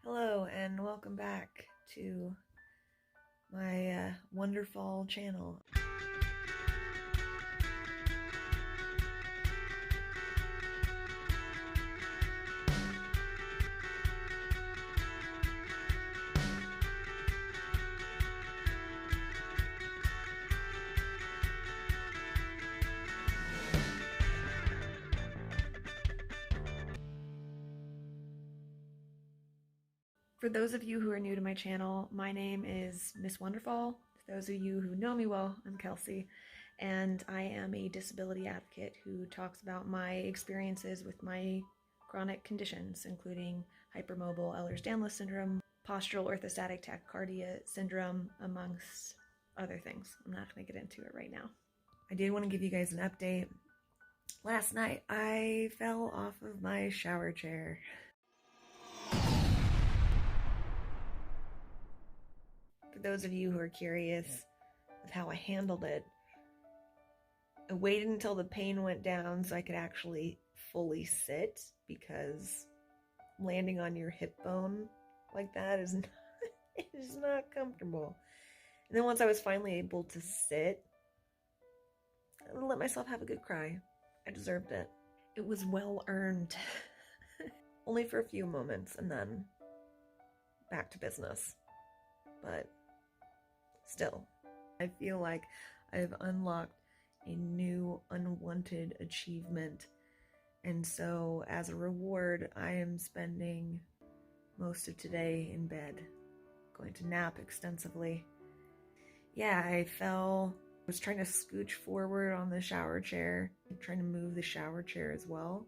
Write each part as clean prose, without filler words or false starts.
Hello and welcome back to my WonderFawl channel. For those of you who are new to my channel, my name is Miss WonderFawl. For those of you who know me well, I'm Kelsey, and I am a disability advocate who talks about my experiences with my chronic conditions, including hypermobile Ehlers-Danlos syndrome, postural orthostatic tachycardia syndrome, amongst other things. I'm not going to get into it right now. I did want to give you guys an update. Last night, I fell off of my shower chair. For those of you who are curious of how I handled it, I waited until the pain went down so I could actually fully sit, because landing on your hip bone like that is not comfortable. And then once I was finally able to sit, I let myself have a good cry. I deserved it. It was well earned. Only for a few moments and then back to business. But still, I feel like I've unlocked a new unwanted achievement, and so as a reward, I am spending most of today in bed, going to nap extensively. Yeah, I was trying to scooch forward on the shower chair, trying to move the shower chair as well,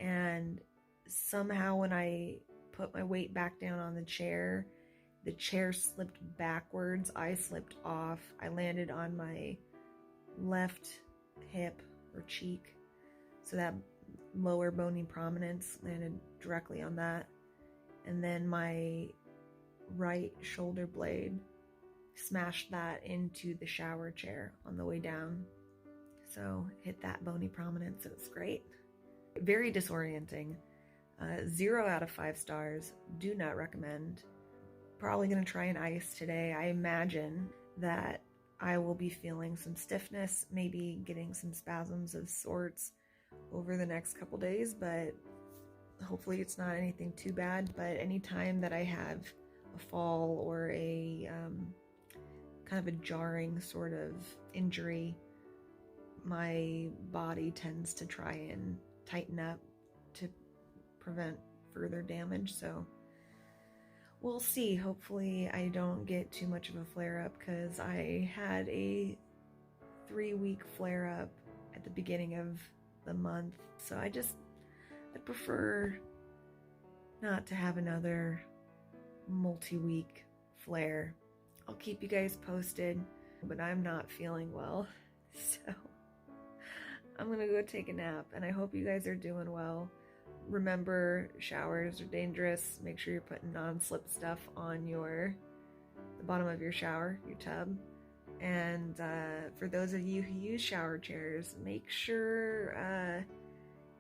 and somehow when I put my weight back down on the chair slipped backwards. I slipped off. I landed on my left hip or cheek, so that lower bony prominence landed directly on that, and then my right shoulder blade smashed that into the shower chair on the way down, so hit that bony prominence. It was great. Very disorienting. 0 out of 5 stars. Do not recommend. Probably going to try an ice today. I imagine that I will be feeling some stiffness, maybe getting some spasms of sorts over the next couple days, but hopefully it's not anything too bad. But anytime that I have a fall or a kind of a jarring sort of injury, my body tends to try and tighten up to prevent further damage. So we'll see. Hopefully I don't get too much of a flare-up, because I had a 3-week flare-up at the beginning of the month. So I'd prefer not to have another multi-week flare. I'll keep you guys posted, but I'm not feeling well. So I'm gonna go take a nap, and I hope you guys are doing well. Remember, showers are dangerous. Make sure you're putting non-slip stuff on the bottom of your shower, your tub. And for those of you who use shower chairs, make sure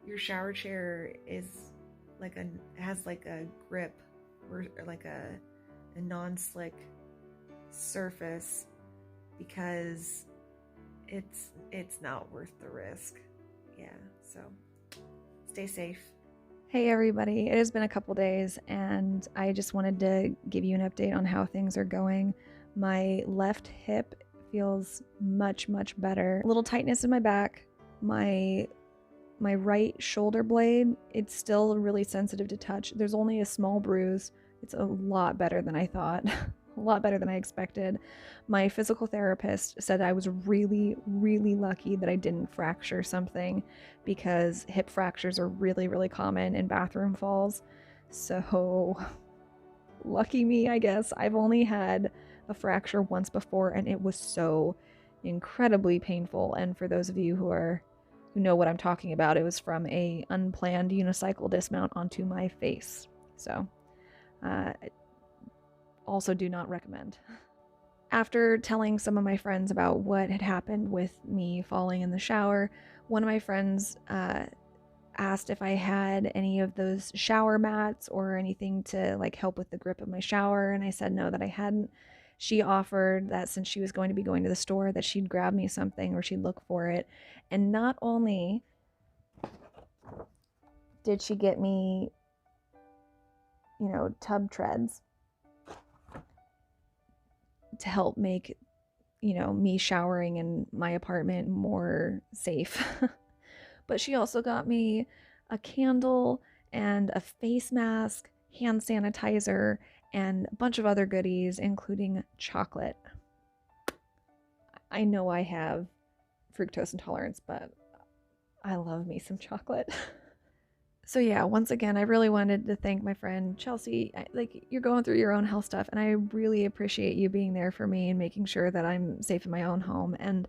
your shower chair has a grip or like a non-slick surface, because it's not worth the risk. Yeah, so stay safe. Hey everybody, it has been a couple days and I just wanted to give you an update on how things are going. My left hip feels much better. A little tightness in my back. My right shoulder blade, it's still really sensitive to touch. There's only a small bruise. It's a lot better than I thought. A lot better than I expected. My physical therapist said I was really lucky that I didn't fracture something, because hip fractures are really common in bathroom falls. So lucky me, I guess. I've only had a fracture once before, and it was so incredibly painful. And for those of you who know what I'm talking about, it was from a unplanned unicycle dismount onto my face. So also do not recommend. After telling some of my friends about what had happened with me falling in the shower, one of my friends asked if I had any of those shower mats or anything to like help with the grip of my shower, and I said no, that I hadn't. She offered that since she was going to be going to the store, that she'd grab me something or she'd look for it. And not only did she get me, you know, tub treads to help make, you know, me showering in my apartment more safe, but she also got me a candle and a face mask, hand sanitizer, and a bunch of other goodies, including chocolate. I know I have fructose intolerance, but I love me some chocolate. So yeah, once again, I really wanted to thank my friend Chelsea. Like, you're going through your own health stuff, and I really appreciate you being there for me and making sure that I'm safe in my own home. And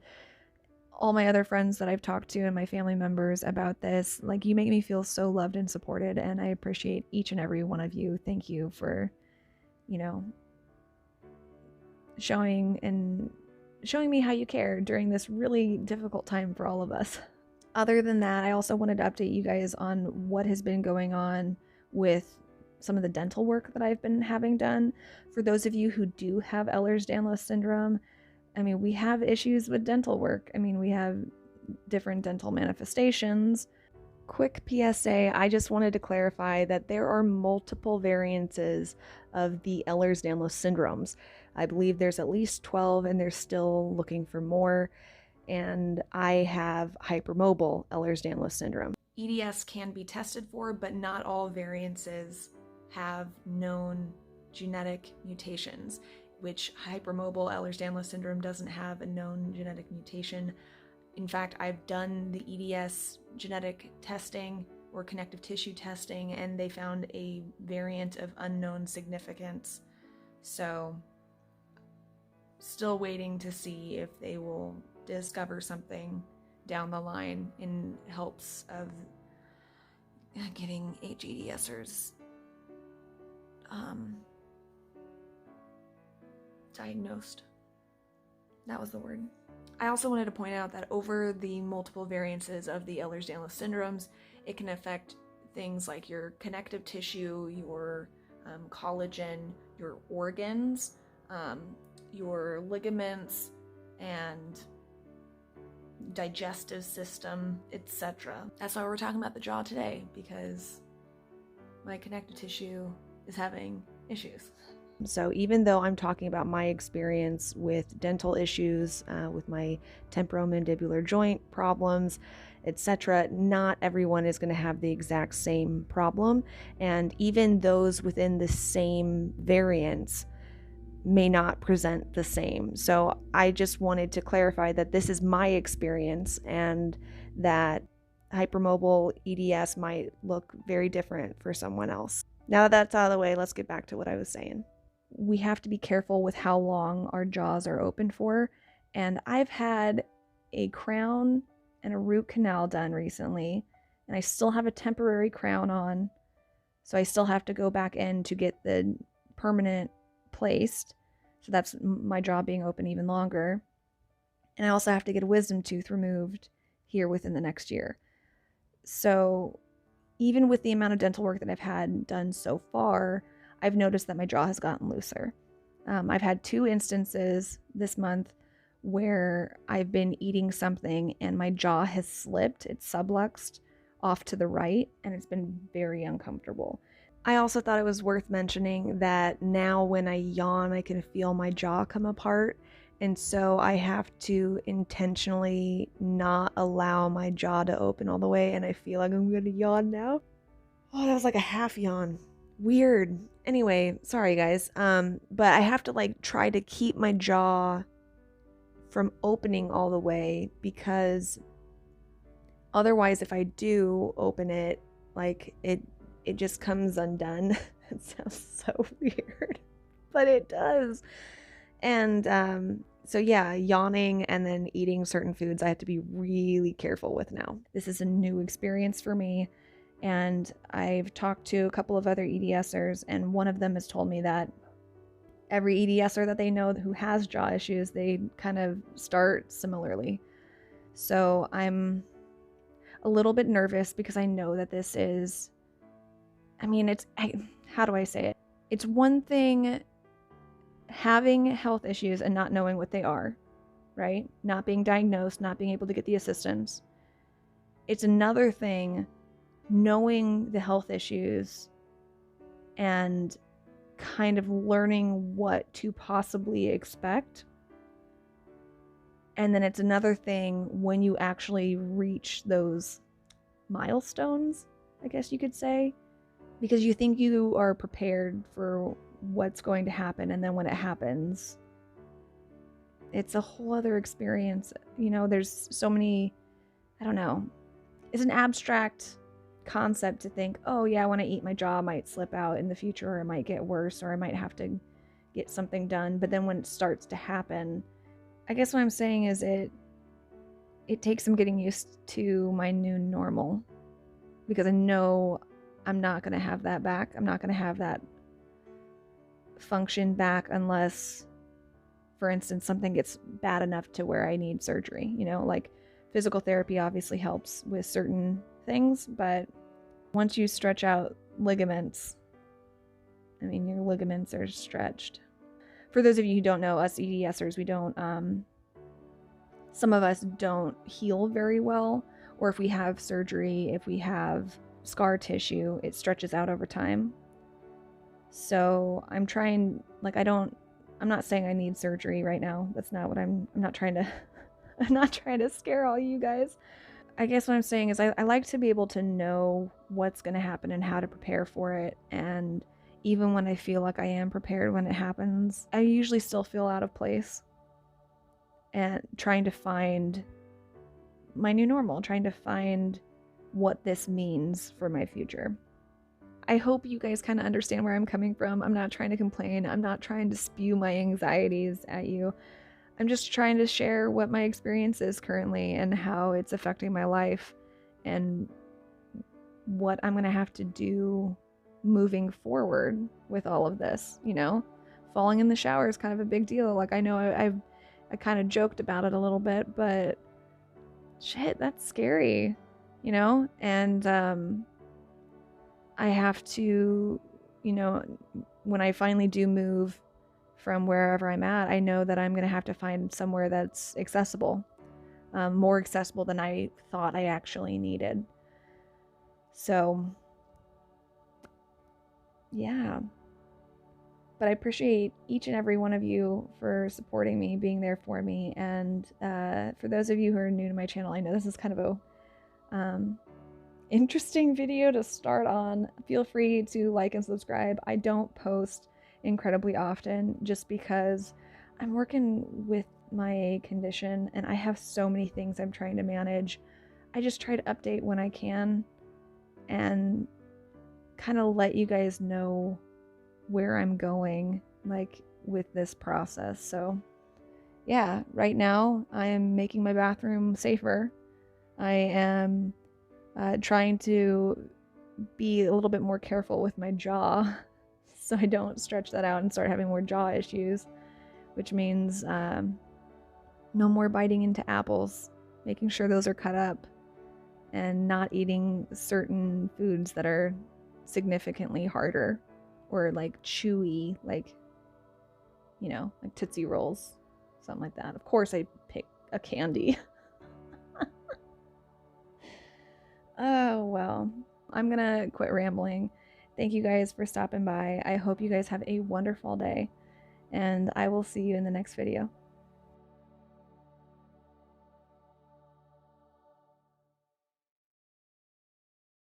all my other friends that I've talked to and my family members about this, like, you make me feel so loved and supported, and I appreciate each and every one of you. Thank you for, you know, showing me how you care during this really difficult time for all of us. Other than that, I also wanted to update you guys on what has been going on with some of the dental work that I've been having done. For those of you who do have Ehlers-Danlos syndrome, I mean, we have issues with dental work. I mean, we have different dental manifestations. Quick PSA, I just wanted to clarify that there are multiple variances of the Ehlers-Danlos syndromes. I believe there's at least 12, and they're still looking for more. And I have hypermobile Ehlers-Danlos syndrome. EDS can be tested for, but not all variances have known genetic mutations, which hypermobile Ehlers-Danlos syndrome doesn't have a known genetic mutation. In fact, I've done the EDS genetic testing or connective tissue testing, and they found a variant of unknown significance. So, still waiting to see if they will discover something down the line in hopes of getting HEDSers diagnosed. That was the word. I also wanted to point out that over the multiple variances of the Ehlers-Danlos syndromes, it can affect things like your connective tissue, your collagen, your organs, your ligaments, and digestive system, etc. That's why we're talking about the jaw today, because my connective tissue is having issues. So even though I'm talking about my experience with dental issues, with my temporomandibular joint problems, etc., not everyone is going to have the exact same problem, and even those within the same variants may not present the same. So I just wanted to clarify that this is my experience, and that hypermobile EDS might look very different for someone else. Now that that's out of the way, let's get back to what I was saying. We have to be careful with how long our jaws are open for, and I've had a crown and a root canal done recently, and I still have a temporary crown on, so I still have to go back in to get the permanent placed. So that's my jaw being open even longer. And I also have to get a wisdom tooth removed here within the next year. So even with the amount of dental work that I've had done so far, I've noticed that my jaw has gotten looser. I've had 2 instances this month where I've been eating something and my jaw has slipped, it's subluxed off to the right, and it's been very uncomfortable. I also thought it was worth mentioning that now when I yawn, I can feel my jaw come apart, and so I have to intentionally not allow my jaw to open all the way, and I feel like I'm gonna yawn now. Oh, that was like a half yawn. Weird. Anyway, sorry guys. But I have to like try to keep my jaw from opening all the way, because otherwise if I do open it, like it just comes undone. It sounds so weird, but it does. And so yeah, yawning and then eating certain foods I have to be really careful with now. This is a new experience for me, and I've talked to a couple of other EDSers, and one of them has told me that every EDSer that they know who has jaw issues, they kind of start similarly. So I'm a little bit nervous because I know that this is, how do I say it? It's one thing having health issues and not knowing what they are, right? Not being diagnosed, not being able to get the assistance. It's another thing knowing the health issues and kind of learning what to possibly expect. And then it's another thing when you actually reach those milestones, I guess you could say, because you think you are prepared for what's going to happen. And then when it happens, it's a whole other experience. You know, there's so many, I don't know, it's an abstract concept to think, oh yeah, when I eat, my jaw might slip out in the future, or it might get worse, or I might have to get something done. But then when it starts to happen, I guess what I'm saying is it takes some getting used to my new normal, because I know I'm not going to have that back. I'm not going to have that function back unless, for instance, something gets bad enough to where I need surgery. You know, like physical therapy obviously helps with certain things, but once you stretch out ligaments, I mean, your ligaments are stretched. For those of you who don't know, us EDSers, we don't, some of us don't heal very well, or if we have surgery, if we have scar tissue, it stretches out over time. So I'm trying, like, I'm not saying I need surgery right now. That's not what I'm not trying to, I'm not trying to scare all you guys. I guess what I'm saying is I like to be able to know what's going to happen and how to prepare for it. And even when I feel like I am prepared when it happens, I usually still feel out of place and trying to find my new normal, trying to find what this means for my future. I hope you guys kind of understand where I'm coming from. I'm not trying to complain. I'm not trying to spew my anxieties at you. I'm just trying to share what my experience is currently and how it's affecting my life and what I'm going to have to do moving forward with all of this. You know, falling in the shower is kind of a big deal. Like, I know I kind of joked about it a little bit, but shit, that's scary, you know? And I have to, you know, when I finally do move from wherever I'm at, I know that I'm going to have to find somewhere that's accessible, more accessible than I thought I actually needed. So, yeah. But I appreciate each and every one of you for supporting me, being there for me. And for those of you who are new to my channel, I know this is kind of a interesting video to start on. Feel free to like and subscribe. I don't post incredibly often just because I'm working with my condition and I have so many things I'm trying to manage. I just try to update when I can and kind of let you guys know where I'm going, like, with this process. So yeah, right now I am making my bathroom safer. I am trying to be a little bit more careful with my jaw so I don't stretch that out and start having more jaw issues, which means no more biting into apples, making sure those are cut up, and not eating certain foods that are significantly harder or like chewy, like, you know, like Tootsie Rolls, something like that. Of course I pick a candy. Oh, well, I'm gonna quit rambling. Thank you guys for stopping by. I hope you guys have a wonderful day, and I will see you in the next video.